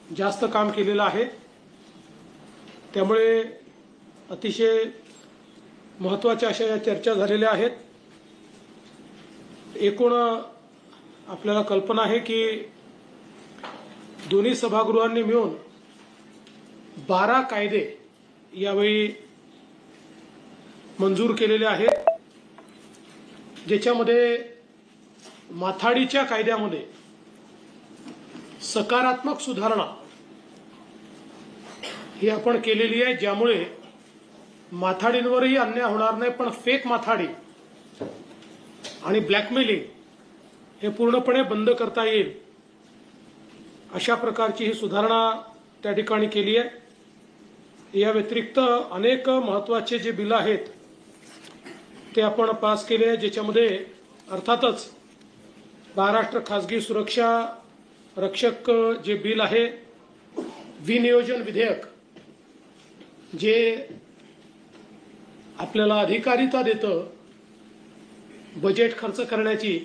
जास्त काम केलेलं आहे। त्यामुळे अतिशय महत्त्वाच्या अशा या चर्चा झालेल्या आहेत। एकूण आपल्याला कल्पना आहे की दोन्ही सभागृहांनी मिळून 12 कायदे यावेळी मंजूर केलेले आहेत, ज्याच्यामध्ये माथाडीच्या कायद्यामध्ये सकारात्मक सुधारणा ही आपण केलेली आहे, ज्यामुळे माथाडींवरही अन्याय होणार नाही, पण फेक माथाडी आणि ब्लॅकमेलिंग हे पूर्णपणे बंद करता येईल अशा प्रकारची ही सुधारणा त्या ठिकाणी केली आहे। या व्यतिरिक्त अनेक महत्त्वाचे जे बिल आहेत ते आपण पास केले आहे, ज्याच्यामध्ये अर्थातच महाराष्ट्र खासगी सुरक्षा रक्षक जे बिल आहे, विनियोजन विधेयक जे आपल्याला अधिकारिता देतं बजेट खर्च करण्याची,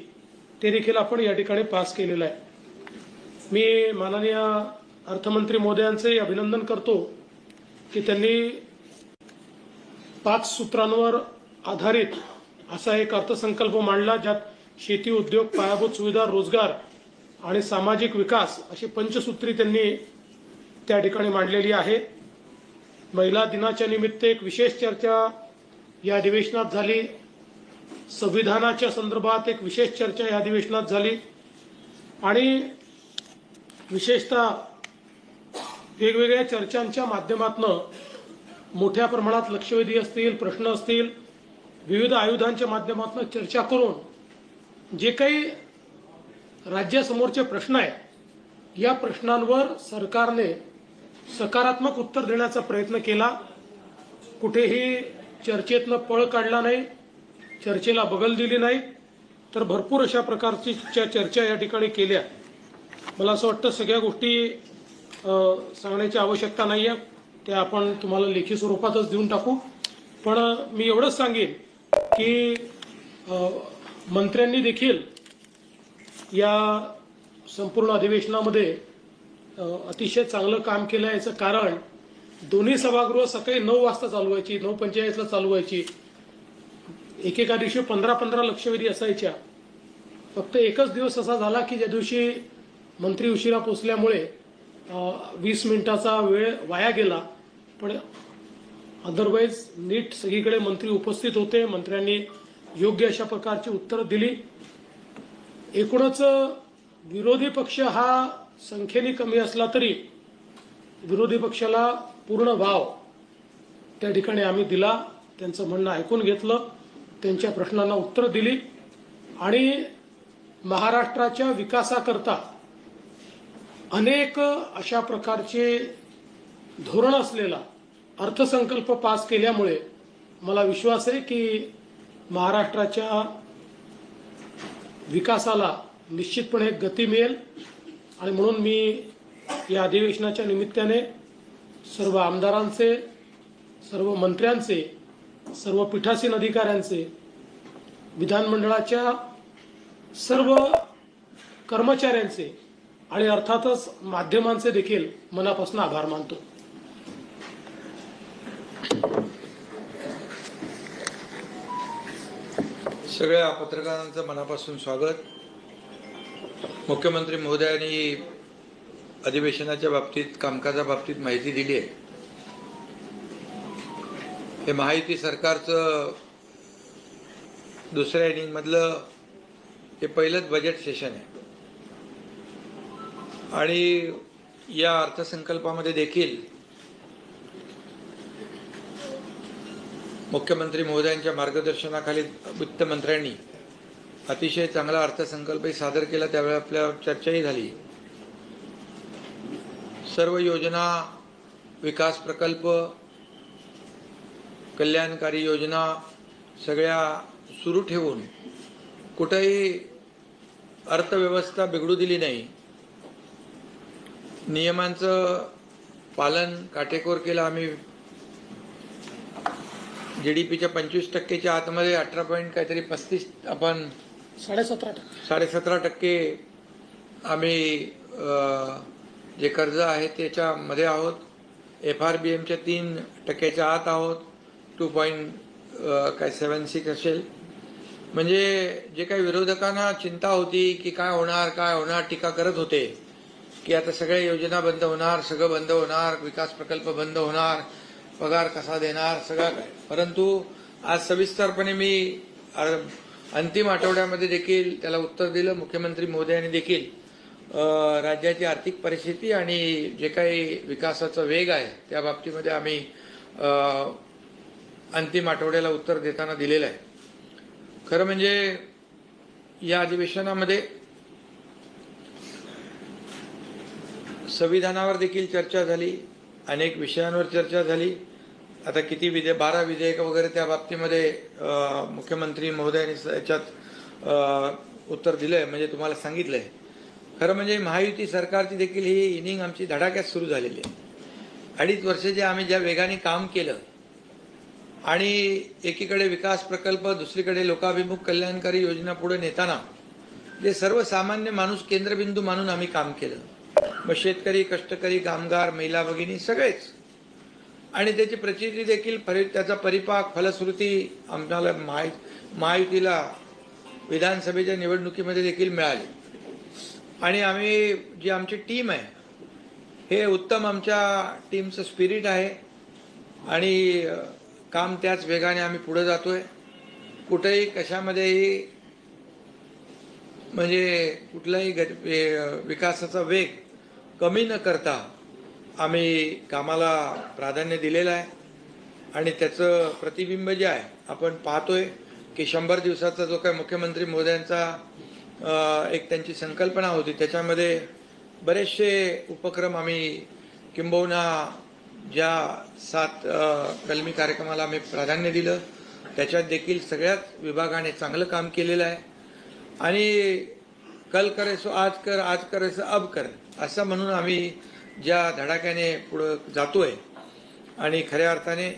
ते देखील आपण या ठिकाणी पास केलेलं आहे। मी माननीय अर्थमंत्री महोदयांचे अभिनंदन करतो की त्यांनी 5 सूत्रांवर आधारित असा एक अर्थसंकल्प मांडला, ज्यात शेती, उद्योग, पायाभूत सुविधा, रोजगार आणि सामाजिक विकास अशी पंचसूत्री त्यांनी त्या ठिकाणी मांडलेली आहे। महिला दिनाच्या निमित्त एक विशेष चर्चा या अधिवेशनात झाली, संविधानाच्या संदर्भात एक विशेष चर्चा या अधिवेशनात झाली आणि विशेषतः वेगवेगळ्या चर्चांच्या माध्यमातून मोठ्या प्रमाणात लक्षवेधी असतील, प्रश्न असतील, विविध आयुधांच्या माध्यमातून चर्चा करून जे काही राज्यासमोरचे प्रश्न आहेत या प्रश्नांवर सरकारने सकारात्मक उत्तर देण्याचा प्रयत्न केला। कुठेही चर्चेतनं पळ काढला नाही, चर्चेला बगल दिली नाही, तर भरपूर अशा प्रकारची चर्चा या ठिकाणी केल्या। मला असं वाटतं सगळ्या गोष्टी सांगण्याची आवश्यकता नाही आहे, त्या आपण तुम्हाला लेखी स्वरूपातच देऊन टाकू। पण मी एवढंच सांगेन की मंत्र्यांनी देखील या संपूर्ण अधिवेशनामध्ये अतिशय चांगलं काम केलं आहे। याचं कारण दोन्ही सभागृह सकाळी 9 वाजता चालू व्हायची, 9:45ला चालू व्हायची, एकेका दिवशी 15-15 लक्षवेधी असायच्या। फक्त एकच दिवस असा झाला की ज्या दिवशी मंत्री उशिरा पोचल्यामुळे 20 मिनिटाचा वेळ वाया गेला, पण अदरवाईज नीट सगळीकडे मंत्री उपस्थित होते, मंत्र्यांनी योग्य अशा प्रकारची उत्तरं दिली। एकूणच विरोधी पक्ष हा संख्येने कमी असला तरी विरोधी पक्षाला पूर्ण वाव त्या ठिकाणी आम्ही दिला, त्यांचं म्हणणं ऐकून घेतलं, त्यांच्या प्रश्नांना उत्तर दिली आणि महाराष्ट्राच्या विकासाकरता अनेक अशा प्रकारचे धोरण असलेला अर्थसंकल्प पास केल्यामुळे मला विश्वास आहे की महाराष्ट्राच्या विकासाला निश्चितपणे गती मिळेल। आणि म्हणून मी या अधिवेशनाच्या निमित्ताने सर्व आमदारांचे, सर्व मंत्र्यांचे, सर्व पीठासीन अधिकाऱ्यांचे, विधानमंडळाच्या सर्व कर्मचाऱ्यांचे आणि अर्थातच माध्यमांचे देखील मनापासून आभार मानतो। सगळ्या पत्रकारांचं मनापासून स्वागत। मुख्यमंत्री महोदयांनी अधिवेशनाच्या बाबतीत, कामकाजा बाबतीत माहिती दिली आहे। हे महायुती सरकारचं दुसऱ्या इनिंगमधलं हे पहिलंच बजेट सेशन आहे आणि या अर्थसंकल्पामध्ये देखील मुख्यमंत्री महोदयांच्या मार्गदर्शनाखाली वित्तमंत्र्यांनी अतिशय चांगला अर्थसंकल्पही सादर केला। त्यावेळी आपल्या चर्चाही झाली। सर्व योजना, विकास प्रकल्प, कल्याणकारी योजना सगळ्या सुरू ठेवून कुठेही अर्थव्यवस्था बिघडू दिली नाही, नियमांचं पालन काटेकोर केलं। आम्ही जीडीपीच्या 25%च्या आतमध्ये 18 पॉइंट काहीतरी 35 आपण 17.5% आम्ही जे कर्ज आहे त्याच्यामध्ये आहोत. FRBMच्या 3% आत आहोत. 2.76 असेल. म्हणजे जे काही विरोधकांना चिंता होती की काय होणार टीका करत होते की आता सगळ्या योजना बंद होणार, सगळं बंद होणार, विकास प्रकल्प बंद होणार, पगार कसा देणार, सगळं काय. परंतु आज सविस्तरपणे मी अंतिम आठवड्यामध्ये देखील त्याला उत्तर दिलं. मुख्यमंत्री महोदयांनी देखील राज्याची आर्थिक परिस्थिती आणि जे काही विकासाचा वेग आहे त्या बाबतीमध्ये आम्ही अंतिम आठवड्याला उत्तर देताना दिलेलं आहे. खरं म्हणजे या अधिवेशनामध्ये संविधानावर देखील चर्चा झाली, अनेक विषयांवर चर्चा झाली. आता किती 12 विधेयक वगैरे त्या बाबतीमध्ये मुख्यमंत्री महोदयांनी याच्यात उत्तर दिलंय, म्हणजे तुम्हाला सांगितलंय. खरं म्हणजे महायुती सरकारची देखील ही इनिंग आमची धडाक्यात सुरू झालेली आहे. 2.5 वर्ष जे आम्ही ज्या वेगाने काम केलं आणि एकीकडे विकास प्रकल्प, दुसरीकडे लोकाभिमुख कल्याणकारी योजना पुढे नेताना जे सर्वसामान्य माणूस केंद्रबिंदू मानून आम्ही काम केलं. मग शेतकरी, कष्टकरी, कामगार, महिला भगिनी सगळेच, आणि त्याची प्रचिती देखील त्याचा परिपाक फलश्रुती आम्हाला महायुतीला विधानसभेच्या निवडणुकीमध्ये देखील मिळाली. आणि आम्ही जी आमची टीम आहे हे उत्तम आमच्या टीमचं स्पिरिट आहे आणि काम त्याच वेगाने आम्ही पुढे जातोय. कुठेही कशामध्येही म्हणजे कुठलाही विकासाचा वेग कमी न करता आम्ही कामाला प्राधान्य दिलेलं आहे. आणि त्याचं प्रतिबिंब जे आहे आपण पाहतोय की 100 दिवसाचा जो काही मुख्यमंत्री महोदयांचा एक त्यांची संकल्पना होती त्याच्यामध्ये बरेचसे उपक्रम आम्ही किंबहुना ज्या 7 कलमी कार्यक्रमाला आम्ही प्राधान्य दिलं त्याच्यात देखील सगळ्याच विभागाने चांगलं काम केलेलं आहे. आणि कल करे सो आज कर, आज करे सो अब कर, असं म्हणून आम्ही ज्या धडाक्याने पुढं जातोय आणि खऱ्या अर्थाने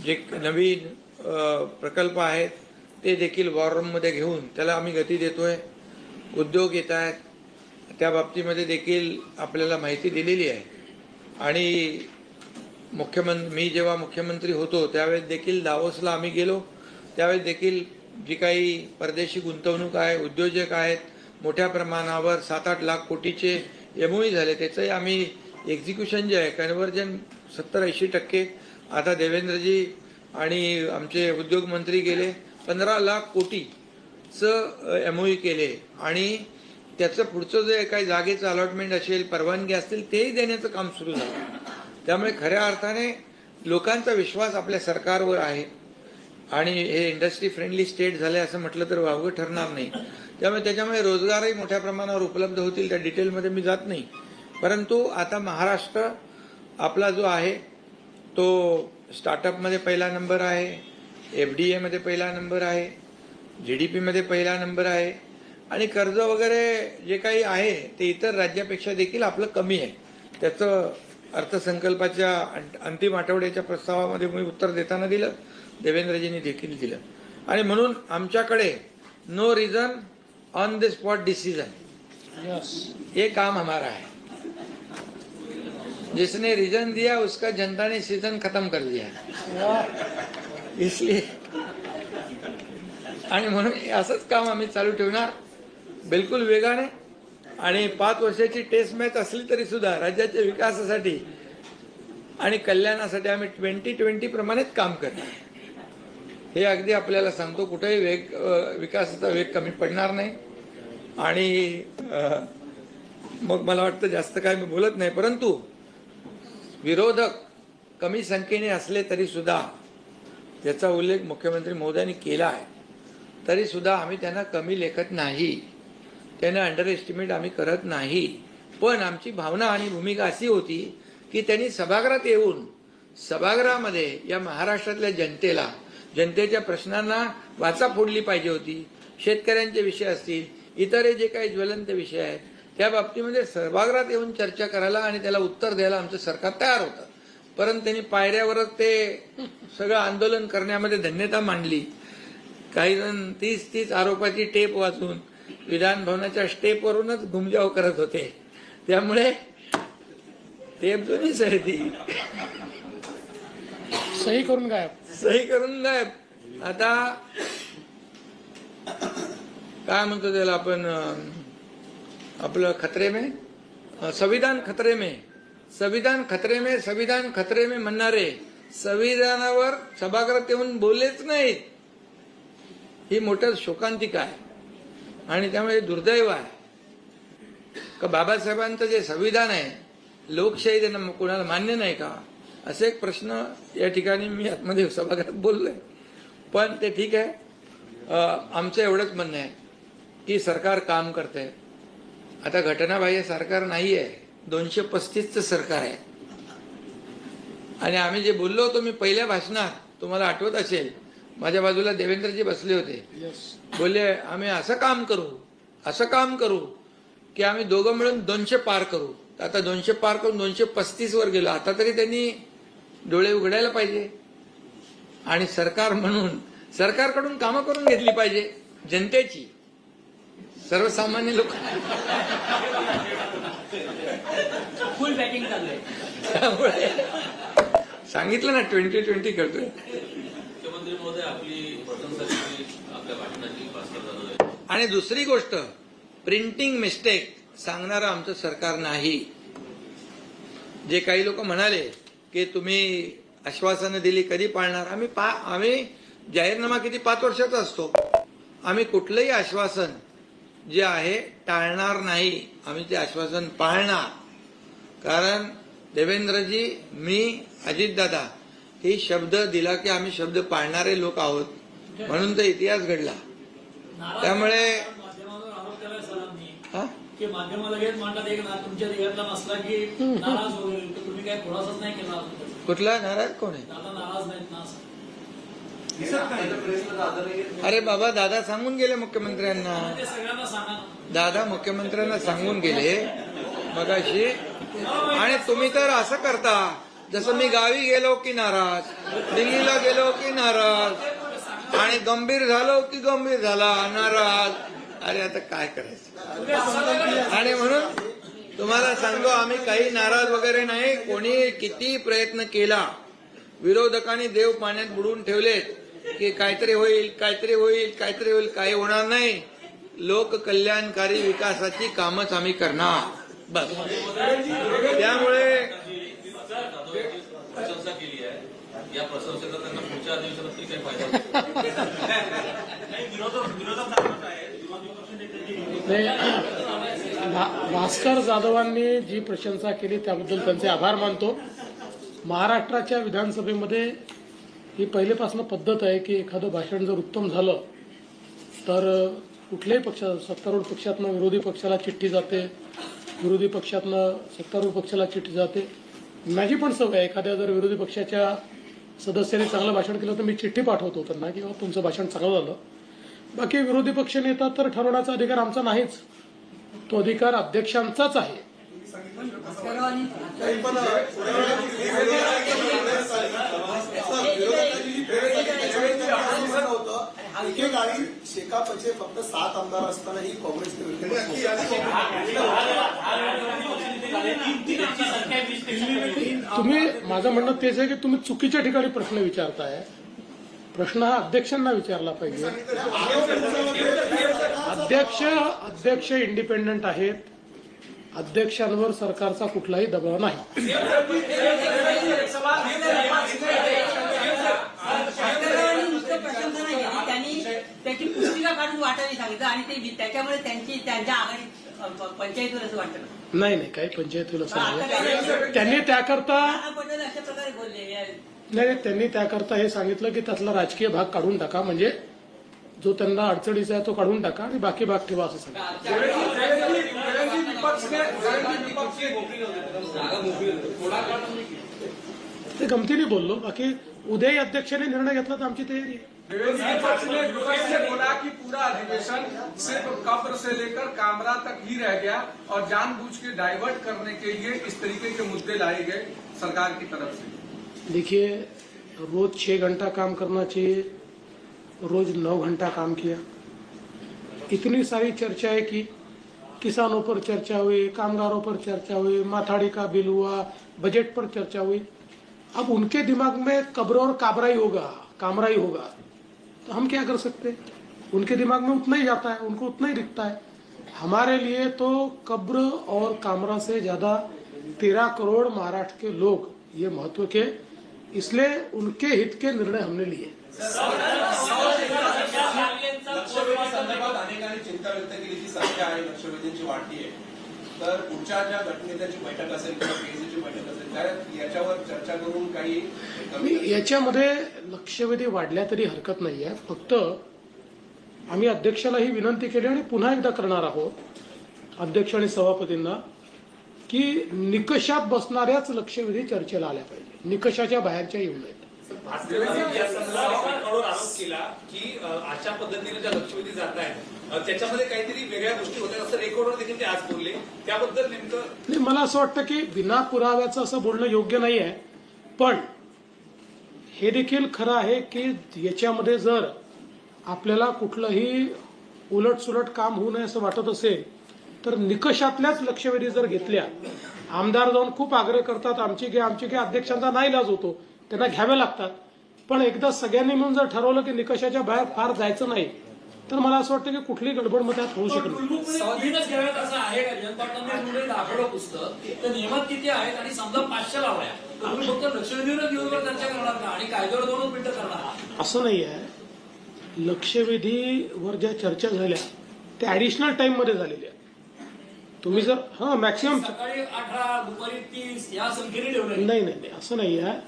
जे नवीन प्रकल्प आहेत ते देखील वॉर रूममध्ये घेऊन त्याला आम्ही गती देतोय. उद्योग येत आहेत त्या बाबतीमध्ये देखील आपल्याला माहिती दिलेली आहे. आणि मी जेव्हा मुख्यमंत्री होतो त्यावेळेस देखील दावोसला आम्ही गेलो, त्यावेळेस देखील जी काही परदेशी गुंतवणूक आहे, उद्योजक आहेत, मोठ्या प्रमाणावर 7-8 लाख कोटीचे MOU झाले, त्याचंही आम्ही एक्झिक्युशन जे आहे कन्व्हर्जन 70-80%. आता देवेंद्रजी आणि आमचे उद्योग मंत्री गेले 15 लाख कोटीचं MOU केले आणि त्याचं पुढचं जे काही जागेचं अलॉटमेंट असेल, परवानगी असतील तेही देण्याचं काम सुरू झालं. त्यामुळे खऱ्या अर्थाने लोकांचा विश्वास आपल्या सरकारवर आहे आणि हे इंडस्ट्री फ्रेंडली स्टेट झाले असं म्हटलं तर वावगं ठरणार नाही. त्याच्यामुळे रोजगारही मोठ्या प्रमाणावर उपलब्ध होतील. त्या डिटेलमध्ये मी जात नाही. परंतु आता महाराष्ट्र आपला जो आहे तो स्टार्टअपमध्ये पहिला नंबर आहे, FDA मध्ये पहिला नंबर आहे, GDP मध्ये पहिला नंबर आहे आणि कर्ज वगैरे जे काही आहे ते इतर राज्यापेक्षा देखील आपलं कमी आहे. त्याचं अर्थसंकल्पाच्या अंतिम आठवड्याच्या प्रस्तावामध्ये मी उत्तर देताना दिलं, देवेंद्रजींनी देखील दिलं. आणि म्हणून आमच्याकडे no reason on the spot decision, ये काम हमारा है. जिसने रीजन दिया उसका जनता ने सीजन खत्म कर दिया, इसलिए आणि म्हणून असंच काम आम्ही चालू ठेवणार बिलकुल वेगाने. आणि 5 वर्षाची टेस्ट मॅच असली तरी सुद्धा राज्याच्या विकासासाठी आणि कल्याणासाठी आम्ही 2020 प्रमाणेच काम करणार. हे अगदी आपल्याला सांगतो, कुठेही विकासाचा वेग कमी पडणार नाही. आणि मग मला वाटतं जास्त काय मी बोलत नाही. परंतु विरोधक कमी संख्येने असले तरी सुद्धा याचा उल्लेख मुख्यमंत्री महोदयांनी केला आहे, तरी सुद्धा आम्ही त्यांना कमी लेखत नाही, त्यांना अंडर एस्टिमेट आम्ही करत नाही. पण आमची भावना आणि भूमिका अशी होती की त्यांनी सभागृहात येऊन सभागृहामध्ये या महाराष्ट्रातल्या जनतेच्या प्रश्नांना वाचा फोडली पाहिजे होती. शेतकऱ्यांचे विषय असतील, इतर जे काही ज्वलंत विषय आहेत त्या बाबतीमध्ये सभागृहात येऊन चर्चा करायला आणि त्याला उत्तर द्यायला आमचं सरकार तयार होतं. परंतु त्यांनी पायऱ्यावरच ते सगळं आंदोलन करण्यामध्ये धन्यता मांडली. काही जण 30 आरोपाची टेप वाचून विधान भवनाच्या स्टेपवरूनच घुमजाव करत होते, त्यामुळे टेप जुनी सही ती सही करून गायब. सही करून गायब. आता काय म्हणतो त्याला आपण, आपलं खतरे में संविधान खतरे में, संविधान खतरे में, संविधान खतरे में म्हणणारे संविधानावर सभागृहात येऊन बोललेच नाहीत. ही मोठं शोकांतिका आहे आणि त्यामुळे दुर्दैव आहे का बाबासाहेबांचं जे संविधान आहे, लोकशाही त्यांना कोणाला मान्य नाही का, असे एक प्रश्न या ठिकाणी मी आतमध्ये सभागृहात बोललोय. पण ते ठीक आहे. आमचं एवढंच म्हणणं आहे की सरकार काम करतंय. आता घटनाबाह्य सरकार नाही आहे, 235चं सरकार आहे. आणि आम्ही जे बोललो होतो मी पहिल्या भाषणात, तुम्हाला आठवत असेल, माझ्या बाजूला देवेंद्रजी बसले होते, बोलले आम्ही असं काम करू की आम्ही दोघं मिळून 200 पार करू. आता 200 पार करून 235 वर गेलो. आता तरी त्यांनी डोळे उघडायला पाहिजे आणि सरकार म्हणून सरकारकडून कामं करून घेतली पाहिजे, जनतेची, सर्वसामान्य लोक. फुल बॅटिंग चाललंय. त्यामुळे सांगितलं ना 2020 करतोय. मुख्यमंत्री महोदय आपली प्रशंसा केली आपल्या भाषणाची भास्कर. आणि दुसरी गोष्ट, प्रिंटिंग मिस्टेक सांगणारं आमचं सरकार नाही. जे काही लोक म्हणाले की तुम्ही आश्वासनं दिली कधी पाळणार, आम्ही जाहीरनामा किती 5 वर्षाचा असतो. आम्ही कुठलंही आश्वासन जे आहे टाळणार नाही, आम्ही ते आश्वासन पाळणार. कारण देवेंद्रजी, मी, अजितदादा ही शब्द दिला की आम्ही शब्द पाळणारे लोक आहोत, म्हणून तर इतिहास घडला. त्यामुळे माध्यमावर आरोप केलाय सरांनी हा की माध्यमाला लगेच मांडतात एक ना तुमच्या देशातला नसला की नाराज होईल, तर तुम्ही काय खुलासाच नाही केला. कुठला नाराज कोण आहे? दादा नाराज नाहीत ना. अरे बाबा, दादा सांगून गेले मुख्यमंत्र्यांना. ते सगळ्यांना सांगा. दादा मुख्यमंत्र्यांना सांगून गेले मगाशी. आणि तुम्ही तर असं करता जसं मी गावी गेलो की नाराज, दिल्लीला गेलो की नाराज, आणि गंभीर झालो की गंभीर झाला नाराज. अरे आता काय करायचं. आणि म्हणून तुम्हाला सांगतो, आम्ही काही नाराज वगैरे नाही. कोणी किती प्रयत्न केला, विरोधकांनी देव पाण्यात बुडवून ठेवलेत की काहीतरी होईल, काहीतरी होईल, काहीतरी होईल. काही होणार नाही. लोककल्याणकारी विकासाची कामच आम्ही करणार, बस. त्यामुळे प्रशंसा केली आहे, या प्रशंसेचा त्यांना पुढच्या अधिवेशनात तरी काही फायदा भास्कर जाधवांनी जी प्रशंसा केली त्याबद्दल त्यांचे आभार मानतो. महाराष्ट्राच्या विधानसभेमध्ये ही पहिलेपासून पद्धत आहे की एखादं भाषण जर उत्तम झालं तर कुठल्याही पक्षात, सत्तारूढ पक्षातनं विरोधी पक्षाला चिठ्ठी जाते, विरोधी पक्षातनं सत्तारूढ पक्षाला चिठ्ठी जाते. माझी पण सवय आहे, एखाद्या जर विरोधी पक्षाच्या सदस्यांनी चांगलं भाषण केलं तर मी चिठ्ठी पाठवतो त्यांना की तुमचं भाषण चांगलं झालं. बाकी विरोधी पक्ष नेता तर ठरवण्याचा अधिकार आमचा नाहीच, तो अधिकार अध्यक्षांचाच आहे. एकेकाळी शेकापचे फक्त 7 आमदार असतानाही काँग्रेसने तुम्ही, माझं म्हणणं तेच आहे की तुम्ही चुकीच्या ठिकाणी प्रश्न विचारताय. प्रश्न हा अध्यक्षांना विचारला पाहिजे. अध्यक्ष इंडिपेंडंट आहेत. अध्यक्षांवर सरकारचा कुठलाही दबाव नाही. त्यांनी त्याची पुस्तिका काढून वाटायला सांगितलं आणि ते त्याच्यामुळे त्यांच्या आघाडी पंचायतीवर असं वाटतं. नाही, काही पंचायतीला सांगितलं त्यांनी त्याकरता. पटेल अशा प्रकारे बोलले. नाही, त्यांनी त्याकरता हे सांगितलं की त्यातला राजकीय भाग काढून टाका, म्हणजे जो त्यांना अडचणीचा आहे तो काढून टाका आणि बाकी भाग ठेवा असं सांगितलं. ते गमतीने बोललो. बाकी उद्याही अध्यक्षांनी निर्णय घेतला तर आमची तयारी आहे. विपक्ष ने बोला कि पूरा अधिवेशन सिर्फ कब्र से लेकर कामरा तक ही रह गया और जानबूझ के डाइवर्ट करने के लिए इस तरीके के मुद्दे लाए गए सरकार की तरफ से. देखिए, रोज 6 घंटा काम करना चाहिए, रोज 9 घंटा काम किया. इतनी सारी चर्चा है कि किसानों पर चर्चा हुई, कामगारों पर चर्चा हुई, माथाड़ी का बिल हुआ, बजट पर चर्चा हुई। अब उनके दिमाग में कब्र और काबरा ही होगा, तो हम क्या कर सकते हैं? उनके दिमाग में उतना ही जाता है, उनको उतना ही दिखता है। हमारे लिए तो कब्र और कामरा से ज्यादा 13 करोड़ महाराष्ट्र के लोग ये महत्व के, इसलिए उनके हित के निर्णय हमने लिए। लक्षवेधी संदर्भात अनेकांनी चिंता व्यक्त केली, जी संख्या आहे लक्षवेधींची वाढती आहे, तर पुढच्या ज्या गटनेत्याची बैठक असेल किंवा पीएससीची बैठक असेल, काय याच्यावर चर्चा करून काही कमी याच्यामध्ये लक्षवेधी वाढल्या तरी हरकत नाही आहे। फक्त आम्ही अध्यक्षाला ही विनंती केली आणि पुन्हा एकदा करणार आहोत अध्यक्ष आणि सभापतींना की निकषात बसणाऱ्याच लक्षवेधी चर्चेला आल्या पाहिजे, निकषाच्या बाहेरच्या येऊ नयेत। या संदर्भात आरोप केला की अशा पद्धतीने ज्या लक्षवेधी जात आहेत त्याच्यामध्ये काहीतरी वेगळ्या गोष्टी होत्या असं रेकॉर्डवर देखील ते आज बोलले, त्याबद्दल नेमकं नाही, मला असं वाटतं की बिना पुराव्याचं असं बोलणं योग्य नाही आहे। पण हे देखील खरं आहे की याच्यामध्ये जर आपल्याला कुठलंही उलटसुलट काम होऊ नये असं वाटत असेल तर निकषातल्याच लक्षवेधी जर घेतल्या, आमदार जाऊन खूप आग्रह करतात आमची घ्या, अध्यक्षांचा नाईलाज होतो, त्यांना घ्यावे लागतात। पण एकदा सगळ्यांनी मिळून जर ठरवलं की निकषाच्या बाहेर फार जायचं नाही, तर मला असं वाटतं की कुठलीही गडबड मध्ये होऊ शकत नाही। स्वाधीनच घ्याव्यात असं आहे का? जयंत पाटलांनी दाखवलं पुस्तक, तर नियमात किती आहेत आणि समजा 500 लावल्या, तर तुम्ही फक्त लक्षवेधीवर दिवसभर चर्चा करणार का आणि कायद्यावर 2 मिनिटं करणार? असं नाही आहे। लक्षवेधीवर ज्या चर्चा झाल्या त्या ऍडिशनल टाइम मध्ये झालेल्या। तुम्ही जर मॅक्सिमम सकाळी 18 दुपारी 30 या संख्येने ठेवलं नाही असं नाही आहे।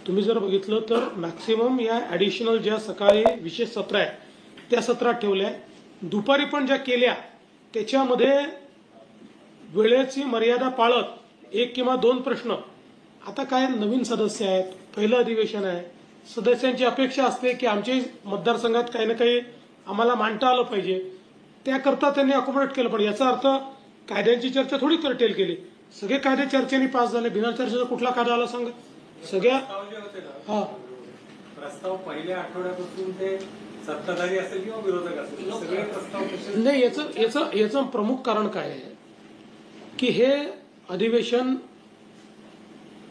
तुम्ही जर बघितलं तर मॅक्सिमम या ऍडिशनल ज्या सकाळी विशेष सत्र आहे त्या सत्रात ठेवल्या, दुपारी पण ज्या केल्या त्याच्यामध्ये वेळेची मर्यादा पाळत 1 किंवा 2 प्रश्न। आता काय नवीन सदस्य आहेत, पहिलं अधिवेशन आहे, सदस्यांची अपेक्षा असते की आमच्या मतदारसंघात काही ना काही आम्हाला मांडता आलं पाहिजे, त्याकरता त्यांनी अकोमोडेट केलं। पण याचा अर्थ कायद्यांची चर्चा थोडी करटेल केली, सगळे कायदे चर्चेने पास झाले, बिना चर्चेचा कुठला कायदा आला सांगा? सगळ्या प्रस्ताव पहिल्या आठवड्यापासून ते सत्ताधारी असेल किंवा विरोधक असेल सगळे प्रस्ताव नाही, याचं प्रमुख कारण काय आहे की हे अधिवेशन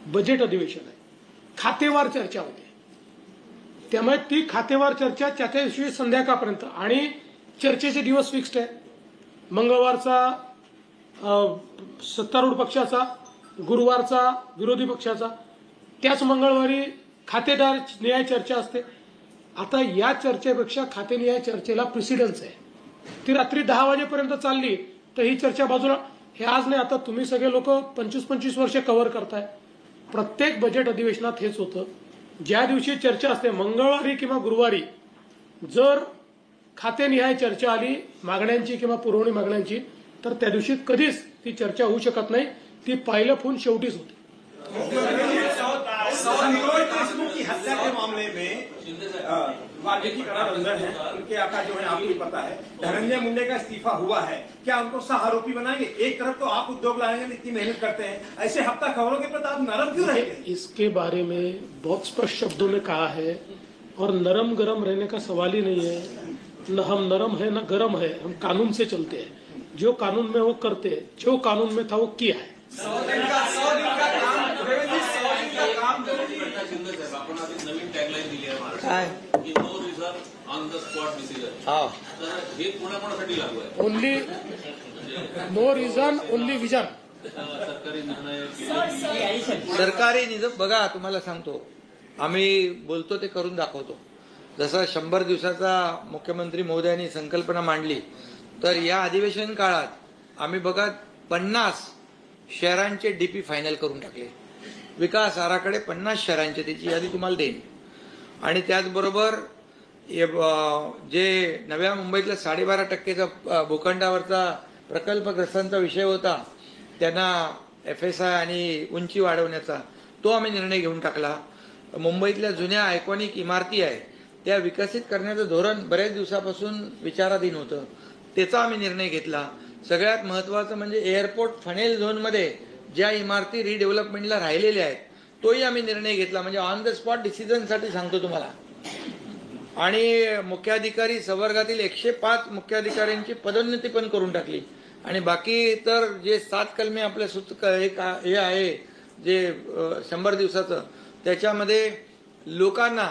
बजेट अधिवेशन आहे, खातेवार चर्चा होते, त्यामुळे ती खातेवार चर्चा त्या दिवशी संध्याकाळपर्यंत, आणि चर्चेचे दिवस फिक्स्ड आहे, मंगळवारचा सत्तारूढ पक्षाचा, गुरुवारचा विरोधी पक्षाचा, त्याच मंगळवारी खातेदार न्याय चर्चा असते। आता या चर्चेपेक्षा खातेनिहाय चर्चेला प्रेसिडेन्स आहे, ती रात्री 10 वाजेपर्यंत चालली तर ही चर्चा बाजूला। हे आज नाही, आता तुम्ही सगळे लोक 25-25 वर्षे कव्हर करताय, प्रत्येक बजेट अधिवेशनात हेच होतं। ज्या दिवशी चर्चा असते मंगळवारी किंवा गुरुवारी, जर खातेनिहाय चर्चा आली मागण्यांची किंवा पुरवणी मागण्यांची, तर त्या दिवशी कधीच ती चर्चा होऊ शकत नाही, ती पायलट होऊन शेवटीच होते। देशमुख की हत्या के मामले में वाल्मीकि अंदर है, उनके आका जो है आपको पता है, धनंजय मुंडे का इस्तीफा हुआ है, क्या उनको सह आरोपी बनाएंगे? एक तरफ तो आप उद्योग लाएंगे, इतनी मेहनत करते हैं, ऐसे हफ्ता खबरों के प्रति आप नरम क्यों रहेंगे? इसके बारे में बहुत स्पष्ट शब्दों में कहा है, और नरम गरम रहने का सवाल ही नहीं है। न हम नरम है न गरम है, हम कानून से चलते हैं, जो कानून में वो करते हैं, जो कानून में था वो किया है। 100 दिन का काम आपण आधी नवीन टॅगलाईन दिली आहे महाराष्ट्रात की no reserve on the spot decision, तर हे कोणाकोणासाठी लागू आहे? Only no reason only vision. सरकारी निर्णय सरकारी निधन बघा, तुम्हाला सांगतो, आम्ही बोलतो ते करून दाखवतो। जसं 100 दिवसाचा मुख्यमंत्री महोदयांनी संकल्पना मांडली, तर या अधिवेशन काळात आम्ही बघा 50 शहरांचे डीपी फायनल करून टाकले, विकास आराखडे 50 शहरांचे, त्याची यादी तुम्हाला देईन। आणि त्याचबरोबर जे नव्या मुंबईतल्या 12.5% भूखंडावरचा प्रकल्पग्रस्तांचा विषय होता, त्यांना FSI आणि उंची वाढवण्याचा, तो आम्ही निर्णय घेऊन टाकला। मुंबईतल्या जुन्या आयकॉनिक इमारती आहे त्या विकसित करण्याचं धोरण बऱ्याच दिवसापासून विचाराधीन होतं, त्याचा आम्ही निर्णय घेतला। सगळ्यात महत्त्वाचं म्हणजे एअरपोर्ट फनेल झोनमध्ये ज्या इमारती रिडेव्हलपमेंटला राहिलेल्या आहेत, तोही आम्ही निर्णय घेतला। म्हणजे ऑन द स्पॉट डिसिजनसाठी सांगतो तुम्हाला। आणि मुख्याधिकारी संवर्गातील 105 मुख्याधिकाऱ्यांची पदोन्नती पण करून टाकली आणि बाकी इतर जे 7 कलमे आपल्या हे आहे जे 100 दिवसाचं त्याच्यामध्ये लोकांना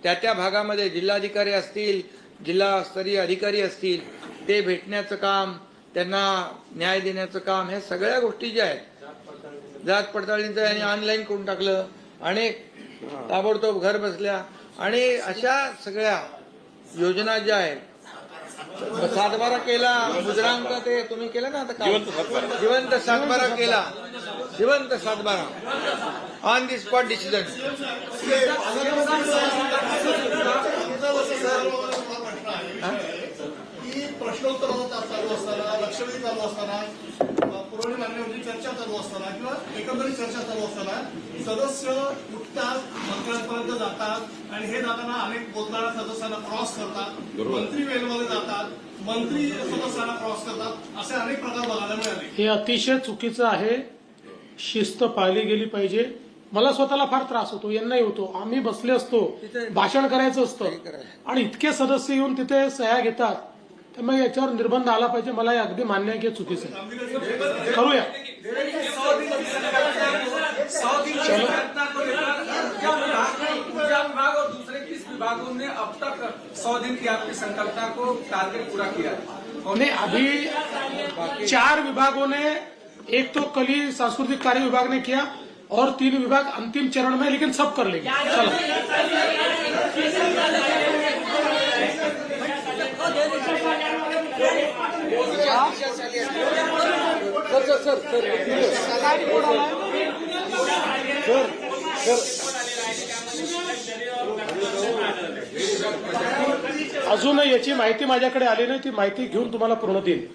त्या भागामध्ये जिल्हाधिकारी असतील, जिल्हास्तरीय अधिकारी असतील, ते भेटण्याचं काम, त्यांना न्याय देण्याचं काम, ह्या सगळ्या गोष्टी ज्या आहेत जात पडताळणीचं यांनी ऑनलाईन करून टाकलं आणि ताबडतोब घर बसल्या आणि अशा सगळ्या योजना ज्या आहेत, 7/12 केला, मुद्रांक ते तुम्ही केलं ना आता का जिवंत 7/12 केला, जिवंत 7/12 ऑन दी स्पॉट डिसिजन. की प्रश्नोत्तर चालू असताना, लक्षवेधी चालू असताना, पुरवणी मागण्यावरची चर्चा चालू असताना किंवा एकंदरीत चर्चा चालू असताना सदस्य उठतात, मंत्र्यांपर्यंत जातात आणि हे जाताना अनेक बोलणाऱ्या सदस्यांना क्रॉस करतात, मंत्री वेलमध्ये जातात, मंत्री सदस्यांना क्रॉस करतात, असे अनेक प्रकार बघायला मिळाले. हे अतिशय चुकीचं आहे. शिस्त पाळली गेली पाहिजे. मला स्वतःला फार त्रास होतो, यांनाही होतो. आम्ही बसले असतो, भाषण करायचं असतं आणि इतके सदस्य येऊन तिथे सह्या घेतात, त्यामुळे याच्यावर निर्बंध आला पाहिजे. मला हे अगदी मान्य आहे की चुकीचं आहे. करूया. 100 दिन की घटना को लेकर ऊर्जा विभाग और दूसरे किस विभागों ने अब तक 100 दिन की आपकी संकल्पना को टारगेट पूरा किया है? नहीं, अभी 4 विभागों ने, एक तो कल ही सांस्कृतिक कार्य विभाग ने किया और 3 विभाग अंतिम चरण में, लेकिन सब कर लेंगे. चलो. अजून याची माहिती माझ्याकडे आली नाही, ती माहिती घेऊन तुम्हाला पूर्ण देईन.